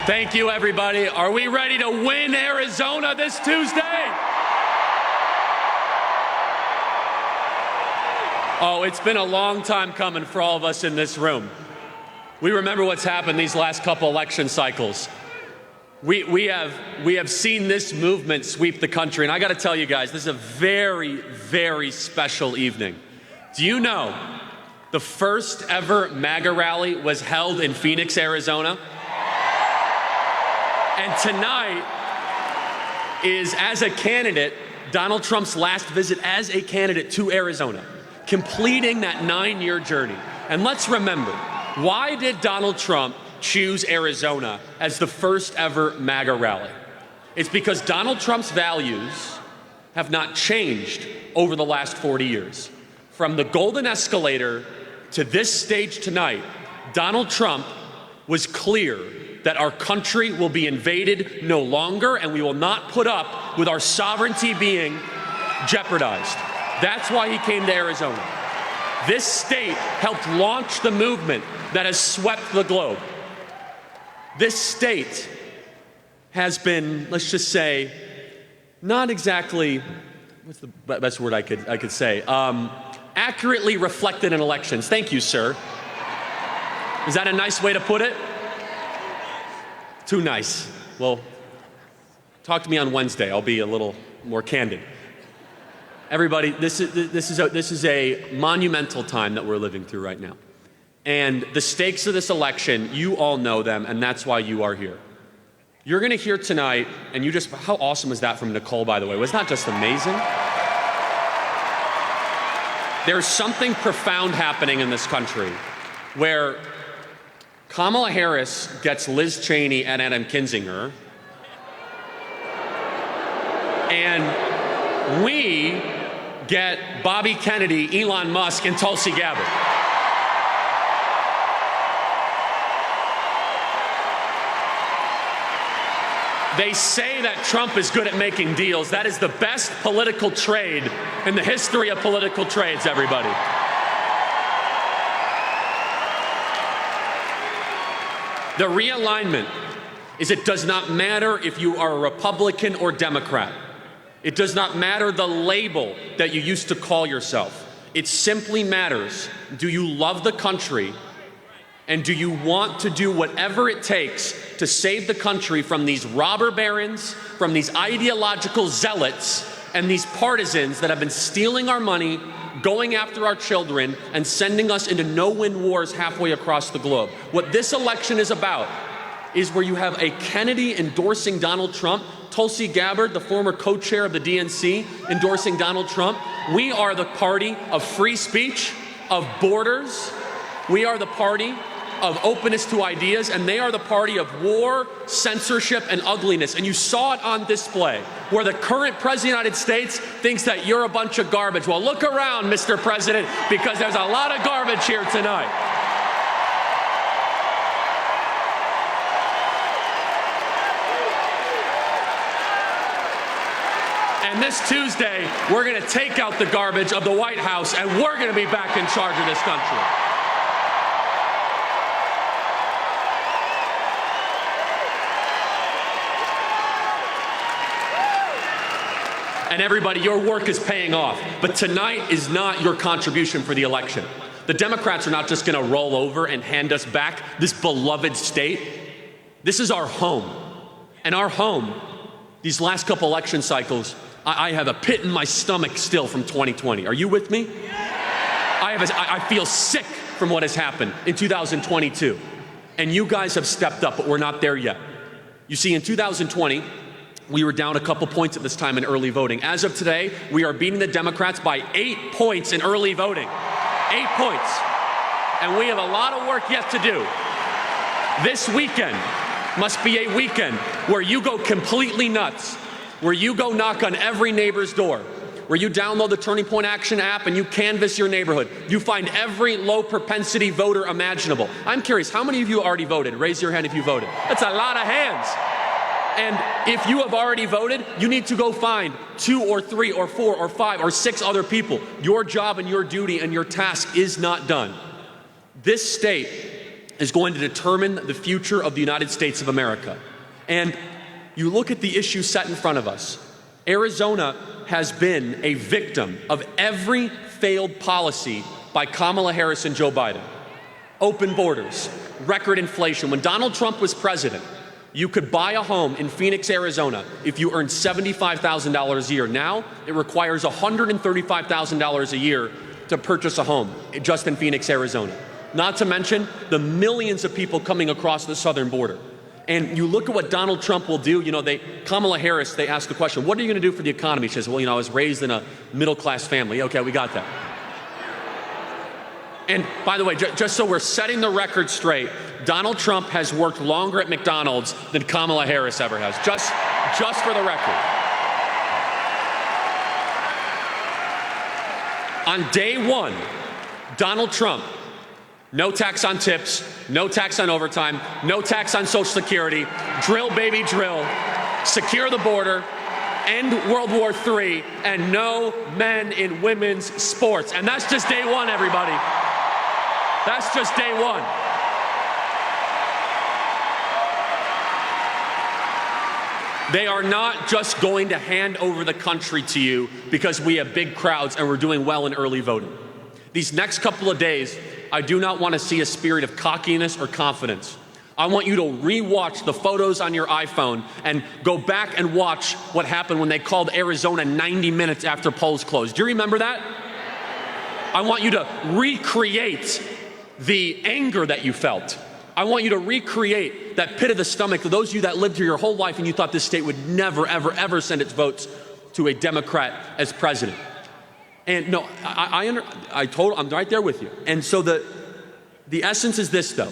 Thank you, everybody. Are we ready to win Arizona this Tuesday? Oh, it's been a long time coming for all of us in this room. We remember what's happened these last couple election cycles. We have seen this movement sweep the country, and I got to tell you guys, this is a very, very special evening. Do you know the first ever MAGA rally was held in Phoenix, Arizona? And tonight is, as a candidate, Donald Trump's last visit as a candidate to Arizona, completing that 9-year journey. And let's remember, why did Donald Trump choose Arizona as the first ever MAGA rally? It's because Donald Trump's values have not changed over the last 40 years. From the golden escalator to this stage tonight, Donald Trump was clear that our country will be invaded no longer, and we will not put up with our sovereignty being jeopardized. That's why he came to Arizona. This state helped launch the movement that has swept the globe. This state has been, let's just say, not exactly, what's the best word I could say, accurately reflected in elections. Thank you, sir. Is that a nice way to put it? Too nice. Well, talk to me on Wednesday. I'll be a little more candid. Everybody, this is a monumental time that we're living through right now. And the stakes of this election, you all know them, and that's why you are here. You're going to hear tonight, and how awesome was that from Nicole, by the way? Was that just amazing? There's something profound happening in this country where Kamala Harris gets Liz Cheney and Adam Kinzinger, and we get Bobby Kennedy, Elon Musk, and Tulsi Gabbard. They say that Trump is good at making deals. That is the best political trade in the history of political trades, everybody. The realignment is it does not matter if you are a Republican or Democrat. It does not matter the label that you used to call yourself. It simply matters, do you love the country, and do you want to do whatever it takes to save the country from these robber barons, from these ideological zealots, and these partisans that have been stealing our money, going after our children, and sending us into no-win wars halfway across the globe. What this election is about is where you have a Kennedy endorsing Donald Trump, Tulsi Gabbard, the former co-chair of the DNC, endorsing Donald Trump. We are the party of free speech, of borders. We are the party of openness to ideas, and they are the party of war, censorship, and ugliness. And you saw it on display, where the current president of the United States thinks that you're a bunch of garbage. Well, look around, Mr. President, because there's a lot of garbage here tonight. And this Tuesday, we're going to take out the garbage of the White House, and we're going to be back in charge of this country. And everybody, your work is paying off. But tonight is not your contribution for the election. The Democrats are not just going to roll over and hand us back this beloved state. This is our home. And our home, these last couple election cycles, I have a pit in my stomach still from 2020. Are you with me? I feel sick from what has happened in 2022. And you guys have stepped up, but we're not there yet. You see, in 2020, we were down a couple points at this time in early voting. As of today, we are beating the Democrats by 8 points in early voting. 8 points. And we have a lot of work yet to do. This weekend must be a weekend where you go completely nuts, where you go knock on every neighbor's door, where you download the Turning Point Action app and you canvass your neighborhood. You find every low propensity voter imaginable. I'm curious, how many of you already voted? Raise your hand if you voted. That's a lot of hands. And if you have already voted, you need to go find 2 or 3 or 4 or 5 or 6 other people. Your job and your duty and your task is not done. This state is going to determine the future of the United States of America. And you look at the issues set in front of us. Arizona has been a victim of every failed policy by Kamala Harris and Joe Biden. Open borders, record inflation. When Donald Trump was president, you could buy a home in Phoenix, Arizona if you earned $75,000 a year. Now, it requires $135,000 a year to purchase a home just in Phoenix, Arizona. Not to mention the millions of people coming across the southern border. And you look at what Donald Trump will do. Kamala Harris, they asked the question, what are you going to do for the economy? She says, well, I was raised in a middle-class family. Okay, we got that. And by the way, just so we're setting the record straight, Donald Trump has worked longer at McDonald's than Kamala Harris ever has. Just for the record. On day one, Donald Trump, no tax on tips, no tax on overtime, no tax on Social Security, drill baby drill, secure the border, end World War III, and no men in women's sports. And that's just day one, everybody. That's just day one. They are not just going to hand over the country to you because we have big crowds and we're doing well in early voting. These next couple of days, I do not want to see a spirit of cockiness or confidence. I want you to re-watch the photos on your iPhone and go back and watch what happened when they called Arizona 90 minutes after polls closed. Do you remember that? I want you to recreate the anger that you felt. I want you to recreate that pit of the stomach for those of you that lived here your whole life and you thought this state would never, ever, ever send its votes to a Democrat as president. And no, I'm right there with you. And so the essence is this, though,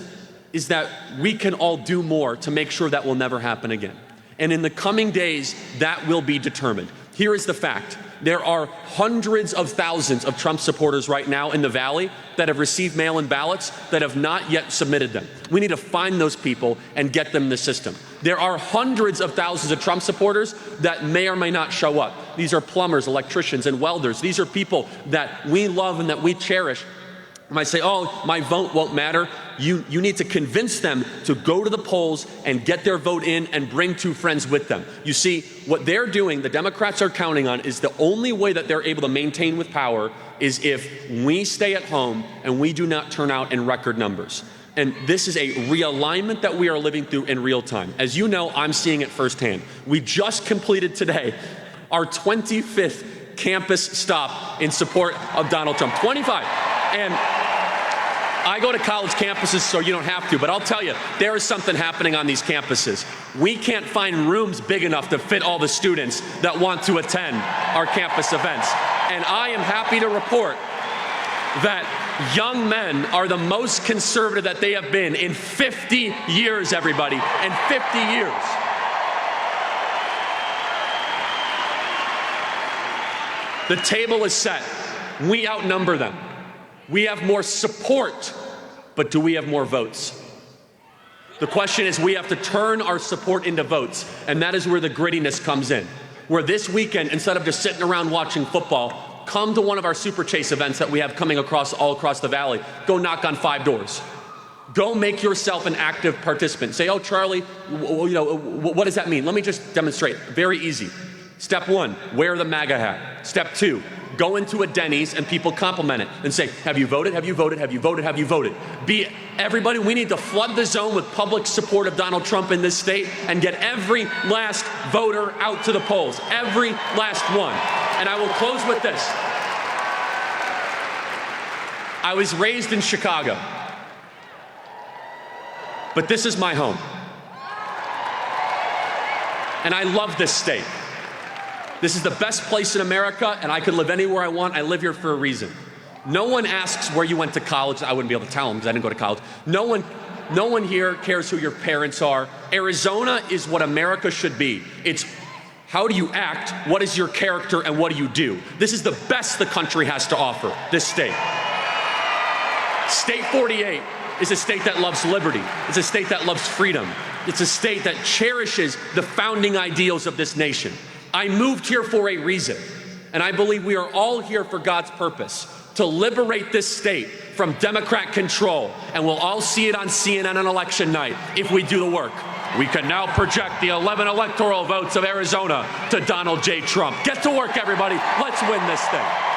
is that we can all do more to make sure that will never happen again. And in the coming days, that will be determined. Here is the fact. There are hundreds of thousands of Trump supporters right now in the Valley that have received mail-in ballots that have not yet submitted them. We need to find those people and get them in the system. There are hundreds of thousands of Trump supporters that may or may not show up. These are plumbers, electricians, and welders. These are people that we love and that we cherish. You might say, oh, my vote won't matter. You need to convince them to go to the polls and get their vote in and bring two friends with them. You see, what they're doing, the Democrats are counting on, is the only way that they're able to maintain with power is if we stay at home and we do not turn out in record numbers. And this is a realignment that we are living through in real time. As you know, I'm seeing it firsthand. We just completed today our 25th campus stop in support of Donald Trump. 25. And I go to college campuses, so you don't have to, but I'll tell you, there is something happening on these campuses. We can't find rooms big enough to fit all the students that want to attend our campus events. And I am happy to report that young men are the most conservative that they have been in 50 years, everybody, in 50 years. The table is set. We outnumber them. We have more support, but do we have more votes? The question is, we have to turn our support into votes, and that is where the grittiness comes in. Where this weekend, instead of just sitting around watching football, come to one of our Super Chase events that we have coming all across the Valley. Go knock on 5 doors. Go make yourself an active participant. Say, oh, Charlie, what does that mean? Let me just demonstrate. Very easy. Step 1, wear the MAGA hat. Step 2, go into a Denny's and people compliment it and say, have you voted? Have you voted? Have you voted? Have you voted? Everybody, we need to flood the zone with public support of Donald Trump in this state and get every last voter out to the polls. Every last one. And I will close with this. I was raised in Chicago, but this is my home. And I love this state. This is the best place in America, and I could live anywhere I want. I live here for a reason. No one asks where you went to college. I wouldn't be able to tell them because I didn't go to college. No one here cares who your parents are. Arizona is what America should be. It's how do you act, what is your character, and what do you do? This is the best the country has to offer, this state. State 48 is a state that loves liberty. It's a state that loves freedom. It's a state that cherishes the founding ideals of this nation. I moved here for a reason, and I believe we are all here for God's purpose, to liberate this state from Democrat control, and we'll all see it on CNN on election night if we do the work. We can now project the 11 electoral votes of Arizona to Donald J. Trump. Get to work, everybody. Let's win this thing.